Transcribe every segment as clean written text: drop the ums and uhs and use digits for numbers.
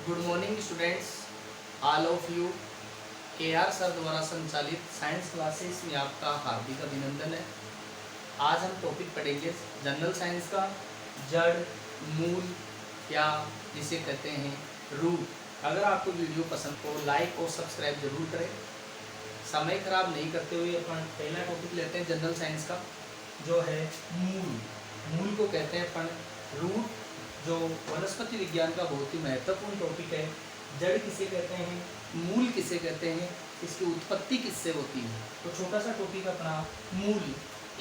Good morning students, all of you. के are sir द्वारा संचालित साइंस क्लासेस में आपका हार्दिक अभिनंदन है। आज हम टॉपिक पढ़ेंगे जनरल साइंस का जड़, मूल या जिसे कहते हैं रूट। अगर आपको वीडियो पसंद हो लाइक और सब्सक्राइब जरूर करें। समय खराब नहीं करते हुए अपन पहला टॉपिक लेते हैं जनरल साइंस का, जो है मूल। मूल को कहते हैं अपन रूट, जो वनस्पति विज्ञान का बहुत ही महत्वपूर्ण टॉपिक है। जड़ किसे कहते हैं, मूल किसे कहते हैं, इसकी उत्पत्ति किससे होती है। तो छोटा सा टॉपिक अपना मूल।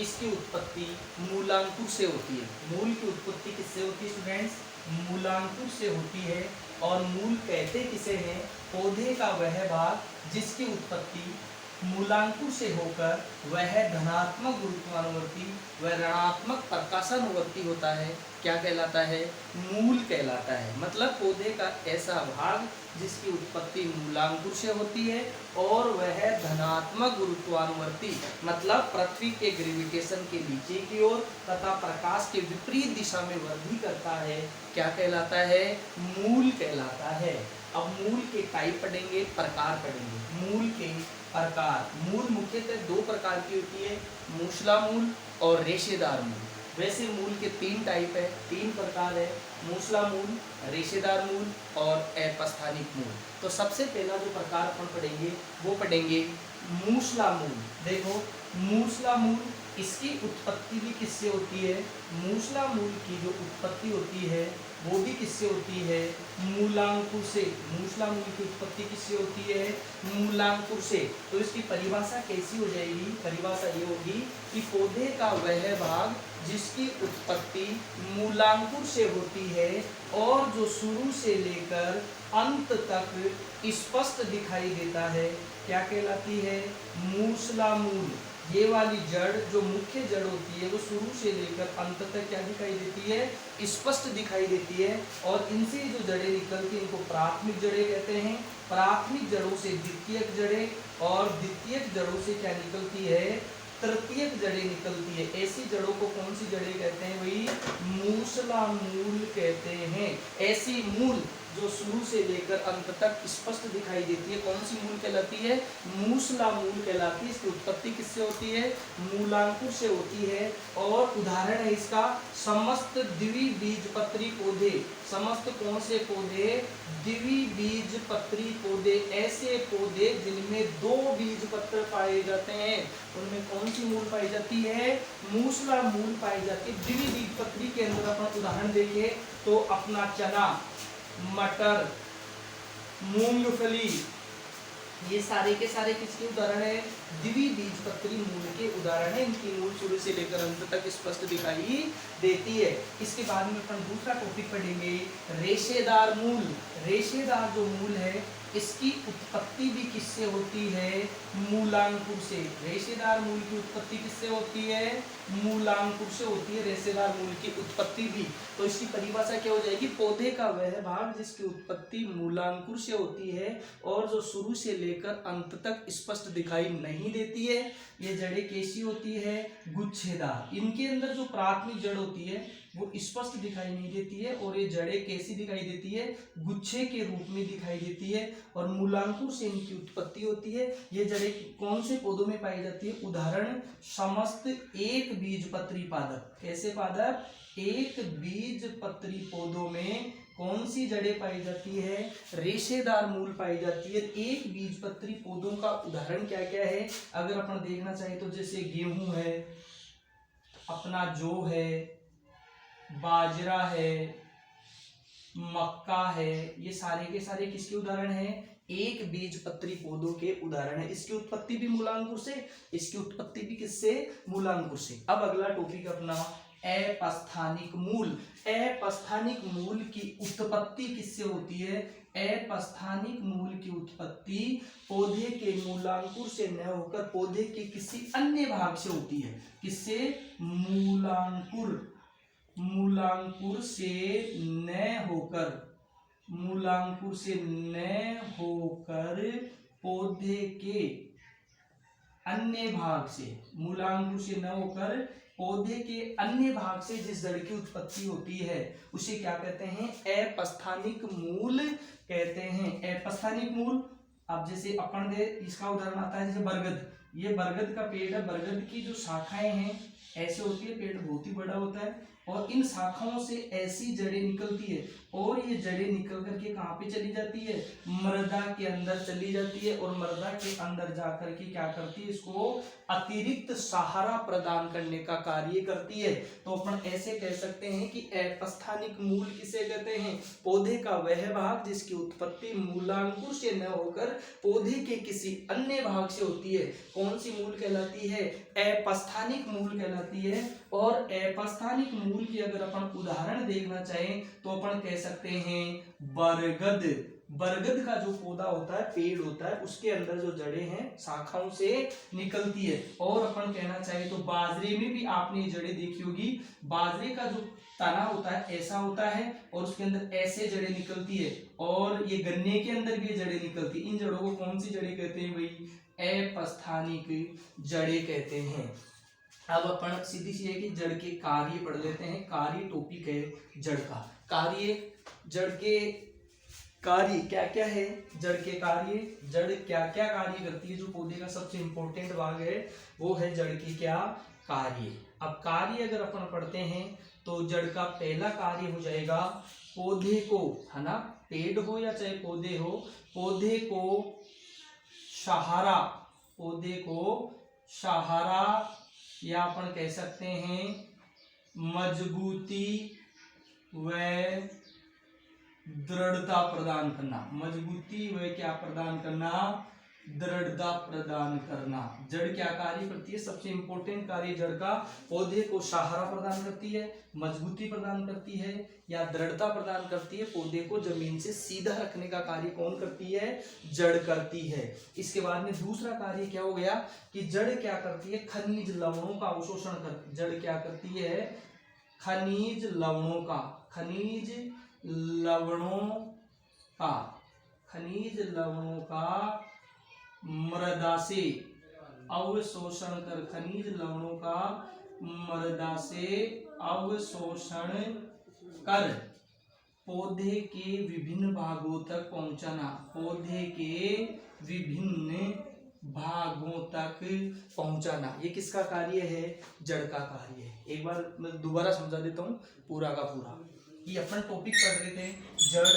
इसकी उत्पत्ति मूलांकुर से होती है। मूल की उत्पत्ति किससे होती है स्टूडेंट्स? मूलांकुर से होती है। और मूल कहते किसे हैं? पौधे का वह भाग जिसकी उत्पत्ति मूलांकुर से होकर वह धनात्मक गुरुत्वानुवर्ती व ऋणात्मक प्रकाशानुवर्ती होता है। क्या कहलाता है? मूल कहलाता है। मतलब पौधे का ऐसा भाग जिसकी उत्पत्ति मूलांकुर से होती है और वह धनात्मक गुरुत्वानुवर्ती मतलब पृथ्वी के ग्रेविटेशन के नीचे की ओर तथा प्रकाश के विपरीत दिशा में वृद्धि करता है। क्या कहलाता है? मूल कहलाता है। अब मूल के टाइप पढ़ेंगे, प्रकार पढ़ेंगे। मूल के प्रकार। मूल मुख्यतः दो प्रकार की होती है, मूसला मूल और रेशेदार मूल। वैसे मूल के तीन टाइप है, तीन प्रकार है, मूसला मूल, रेशेदार मूल और अपस्थानिक मूल। तो सबसे पहला जो प्रकार अपन पढ़ेंगे वो पढ़ेंगे मूसला मूल। देखो मूसला मूल, इसकी उत्पत्ति भी किससे होती है? मूसला मूल की जो उत्पत्ति होती है वो भी किससे होती है? मूलांकुर से। मूसला मूल की उत्पत्ति किससे होती है? मूलांकुर से। तो इसकी परिभाषा कैसी हो जाएगी? परिभाषा ये होगी कि पौधे का वह भाग जिसकी उत्पत्ति मूलांकुर से होती है और जो शुरू से लेकर अंत तक स्पष्ट दिखाई देता है, क्या कहलाती है? मूसला मूल। ये वाली जड़ जो मुख्य जड़ होती है वो शुरू से लेकर अंत तक क्या दिखाई देती है? स्पष्ट दिखाई देती है। और इनसे जो जड़ें निकलती हैं इनको प्राथमिक जड़ें कहते हैं। प्राथमिक जड़ों से द्वितीयक जड़ें और द्वितीयक जड़ों से क्या निकलती है? तृतीयक जड़ें निकलती है। ऐसी जड़ों को कौन सी जड़ें कहते हैं? वही मूसला मूल कहते हैं। ऐसी मूल जो शुरू से लेकर अंत तक स्पष्ट दिखाई देती है, कौन सी मूल कहलाती है? मूसला मूल कहलाती है। इसकी उत्पत्ति किससे होती है? मूलांकुर से होती है। और उदाहरण है इसका समस्त द्विबीजपत्री पौधे। समस्त कौन से पौधे? द्विबीजपत्री पौधे। ऐसे पौधे जिनमें दो बीजपत्र पाए जाते हैं उनमें कौन सी मूल पाई जाती है? मूसला मूल पाई जाती है। द्विबीजपत्री के अंदर अपन उदाहरण देखें तो अपना चना, मटर, मूंगफली, ये सारे के सारे किसके उदाहरण है? द्विबीजपत्री मूल के उदाहरण है। इनकी मूल शुरू से लेकर अंत तक स्पष्ट दिखाई देती है। इसके बाद में अपन दूसरा टॉपिक पढ़ेंगे रेशेदार मूल। रेशेदार जो मूल है इसकी उत्पत्ति भी किससे होती है? मूलांकुर से। रेशेदार मूल की उत्पत्ति किससे होती है? मूलांकुर से होती है रेशेदार मूल की उत्पत्ति भी। तो इसकी परिभाषा क्या हो जाएगी? पौधे का वह भाग जिसकी उत्पत्ति मूलांकुर से होती है और जो शुरू से लेकर अंत तक स्पष्ट दिखाई नहीं देती है। ये जड़ें कैसी होती है? गुच्छेदार। इनके अंदर जो प्राथमिक जड़ होती है वो स्पष्ट दिखाई नहीं देती है और ये जड़ें कैसी दिखाई देती है? गुच्छे के रूप में दिखाई देती है और मूलांकुर से इनकी उत्पत्ति होती है। ये जड़ें कौन से पौधों में पाई जाती है? उदाहरण समस्त एक बीजपत्री पादप। कैसे पादप? एक बीजपत्री पौधों में कौन सी जड़ें पाई जाती है? रेशेदार मूल पाई जाती है। एक बीजपत्री पौधों का उदाहरण क्या क्या है अगर अपन देखना चाहें तो जैसे गेहूं है, अपना जौ है, बाजरा है, मक्का है, ये सारे के सारे किसके उदाहरण हैं? एक बीजपत्री पौधों के उदाहरण है। इसकी उत्पत्ति भी मूलांकुर से, इसकी उत्पत्ति भी किससे? मूलांकुर से। अब अगला टॉपिक अपना अपस्थानिक मूल। अपस्थानिक मूल की उत्पत्ति किससे होती है? अपस्थानिक मूल की उत्पत्ति पौधे के मूलांकुर से न होकर पौधे के किसी अन्य भाग से होती है। किससे? मूलांकुर। मूलांकुर से न होकर, मूलांकुर से न होकर पौधे के अन्य भाग से, मूलांकुर से न होकर पौधे के अन्य भाग से जिस जड़ की उत्पत्ति होती है उसे क्या कहते हैं? अपस्थानिक मूल कहते हैं। अपस्थानिक मूल। अब जैसे अपन दे इसका उदाहरण आता है जैसे बरगद, ये बरगद का पेड़ है, बरगद की जो शाखाएं हैं ऐसे होती है, पेड़ बहुत ही बड़ा होता है और इन शाखाओं से ऐसी जड़ें निकलती है और ये जड़ें निकल करके कहाँ पे चली जाती है? मृदा के अंदर चली जाती है और मृदा के अंदर जाकर के क्या करती है? इसको अतिरिक्त सहारा प्रदान करने का कार्य करती है। तो अपन ऐसे कह सकते हैं कि अपस्थानिक मूल किसे कहते हैं? पौधे का वह भाग जिसकी उत्पत्ति मूलांकुर से न होकर पौधे के किसी अन्य भाग से होती है। कौन सी मूल कहलाती है? अपस्थानिक मूल कहलाती है। और अपस्थानिक मूल की अगर अपन उदाहरण देखना चाहें तो अपन कह सकते हैं बरगद। बरगद का जो पौधा होता है, पेड़ होता है, उसके अंदर जो जड़ें हैं शाखाओं से निकलती है। और अपन कहना चाहे तो बाजरे में भी आपने ये जड़ें देखी होगी। बाजरे का जो तना होता है ऐसा होता है और उसके अंदर ऐसे जड़ें निकलती है और ये गन्ने के अंदर भी जड़ें निकलती है। इन जड़ों को कौन सी जड़ें कहते हैं भाई? अपस्थानिक जड़ें कहते हैं। अब अपन सीधी सी है कि जड़ के कार्य पढ़ लेते हैं। कार्य टॉपिक है जड़ का। कार्य, जड़ के कार्य क्या क्या है? जड़ के कार्य, जड़ क्या क्या कार्य करती है? जो पौधे का सबसे इंपॉर्टेंट भाग है वो है जड़ के क्या कार्य। अब कार्य अगर अपन पढ़ते हैं तो जड़ का पहला कार्य हो जाएगा पौधे को, है ना, पेड़ हो या चाहे पौधे हो, पौधे को सहारा, पौधे को सहारा या अपन कह सकते हैं मजबूती व दृढ़ता प्रदान करना। मजबूती व क्या प्रदान करना? दृढ़ता प्रदान करना। जड़ क्या कार्य करती है? सबसे इंपॉर्टेंट कार्य जड़ का पौधे को सहारा प्रदान करती है, मजबूती प्रदान करती है या दृढ़ता प्रदान करती है। पौधे को जमीन से सीधा रखने का कार्य कौन करती है? जड़ करती है। इसके बाद में दूसरा कार्य क्या हो गया कि जड़ क्या करती है? खनिज लवणों का अवशोषण करती। जड़ क्या करती है? खनिज लवणों का, खनिज लवणों का, खनिज लवणों का मृदा से अवशोषण कर, खनिज लवणों का मृदा से अवशोषण कर पौधे के विभिन्न भागों तक पहुंचाना। पौधे के विभिन्न भागों तक पहुंचाना, ये किसका कार्य है? जड़ का कार्य है। एक बार मैं दोबारा समझा देता हूँ पूरा का पूरा। ये अपन टॉपिक पढ़ रहे थे जड़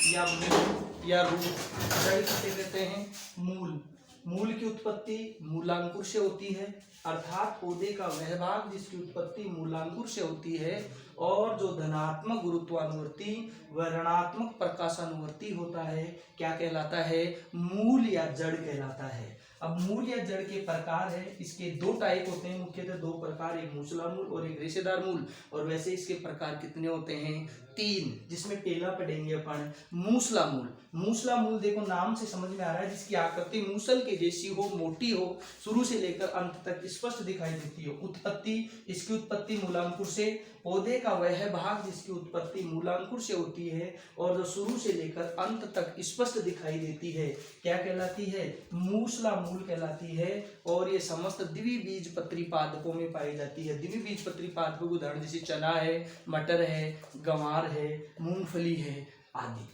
या मूल या रूट। जड़ किसे कहते हैं? मूल। मूल की उत्पत्ति मूलांकुर से होती है, अर्थात पौधे का वह भाग जिसकी उत्पत्ति मूलांकुर से होती है और जो धनात्मक गुरुत्वानुवर्ती व ऋणात्मक प्रकाशानुवर्ती होता है क्या कहलाता है? मूल या जड़ कहलाता है। अब मूल या जड़ के प्रकार है, इसके दो टाइप होते हैं, मुख्यतः दो प्रकार, एक मूसला मूल और एक रेशेदार मूल। और वैसे इसके प्रकार कितने होते हैं? 3, जिसमें पहला पढ़ेंगे अपन मूसला मूल। मूसला मूल देखो नाम से समझ में आ रहा है, जिसकी आकृति मूसल के जैसी हो, मोटी हो, शुरू से लेकर अंत तक स्पष्ट दिखाई देती हो। उत्पत्ति, इसकी उत्पत्ति मूलांकुर से, पौधे का वह भाग जिसकी उत्पत्ति मूलांकुर से होती है और जो शुरू से लेकर अंत तक स्पष्ट दिखाई देती है क्या कहलाती है? मूसला मूल कहलाती है। और ये समस्त द्विबीजपत्री पादपों में पाई जाती है। द्विबीजपत्री पादपों के उदाहरण जैसे चना है, मटर है, गंवार है, मूंगफली है आदि।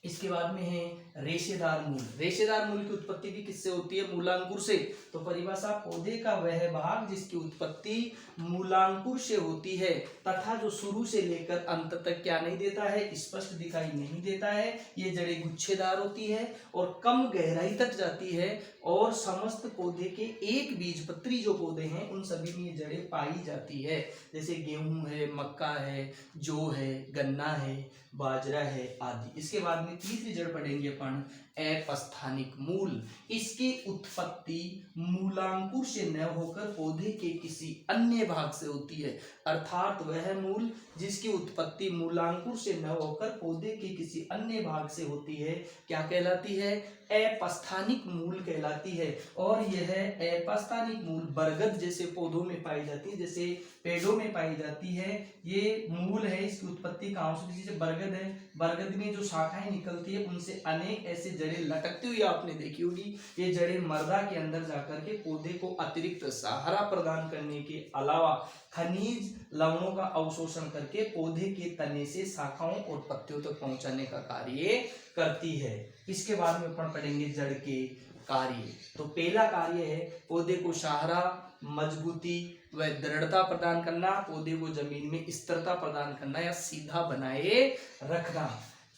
इसके बाद में है रेशेदार मूल। रेशेदार मूल की उत्पत्ति भी किससे होती है? मूलांकुर से। तो परिभाषा, पौधे का वह भाग जिसकी उत्पत्ति मूलांकुर से होती है तथा जो शुरू से लेकर अंत तक क्या नहीं देता है? स्पष्ट दिखाई नहीं देता है। ये जड़ें गुच्छेदार होती है और कम गहराई तक जाती है और समस्त पौधे के एक बीजपत्री जो पौधे हैं उन सभी में ये जड़ें पाई जाती है। जैसे गेहूं है, मक्का है, जौ है, गन्ना है, बाजरा है आदि। इसके बाद में तीसरी जड़ पढ़ेंगे अपन अपस्थानिक मूल। इसकी उत्पत्ति मूलांकुर से न होकर पौधे के किसी अन्य भाग से होती है, अर्थात वह मूल जिसकी उत्पत्ति मूलांकुर से न होकर पौधे के किसी अन्य भाग से होती है क्या कहलाती है? अपस्थानिक मूल कहलाती है। और यह अपस्थानिक मूल बरगद जैसे पौधों में पाई जाती है, जैसे पेड़ों में पाई जाती है। ये मूल है, इसकी उत्पत्ति कहाँ से, जैसे बरगद है, बरगद में जो शाखाएं निकलती है उनसे अनेक ऐसे जड़ें लटकती हुई आपने देखी होगी। ये जड़ें मर्दा के अंदर जाकर के पौधे को अतिरिक्त सहारा प्रदान करने के अलावा खनिज लवणों का अवशोषण करके पौधे के तने से शाखाओं और पत्तियों तक पहुंचाने का कार्य करती है। इसके बाद में अपन पढ़ेंगे जड़ के कार्य। तो पहला कार्य है पौधे को सहारा, मजबूती व दृढ़ता प्रदान करना, पौधे को जमीन में स्थिरता प्रदान करना या सीधा बनाए रखना।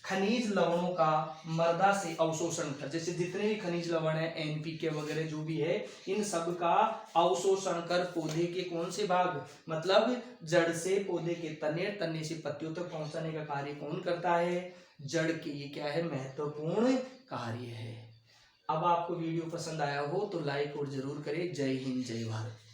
खनिज लवणों का मृदा से अवशोषण कर, जैसे जितने भी खनिज लवण है, एनपीके वगैरह जो भी है, इन सब का अवशोषण कर पौधे के कौन से भाग, मतलब जड़ से पौधे के तने, तने से पत्तियों तक पहुंचाने का कार्य कौन करता है, जड़ के। ये क्या है, महत्वपूर्ण कार्य है। अब आपको वीडियो पसंद आया हो तो लाइक और जरूर करें। जय हिंद, जय भारत।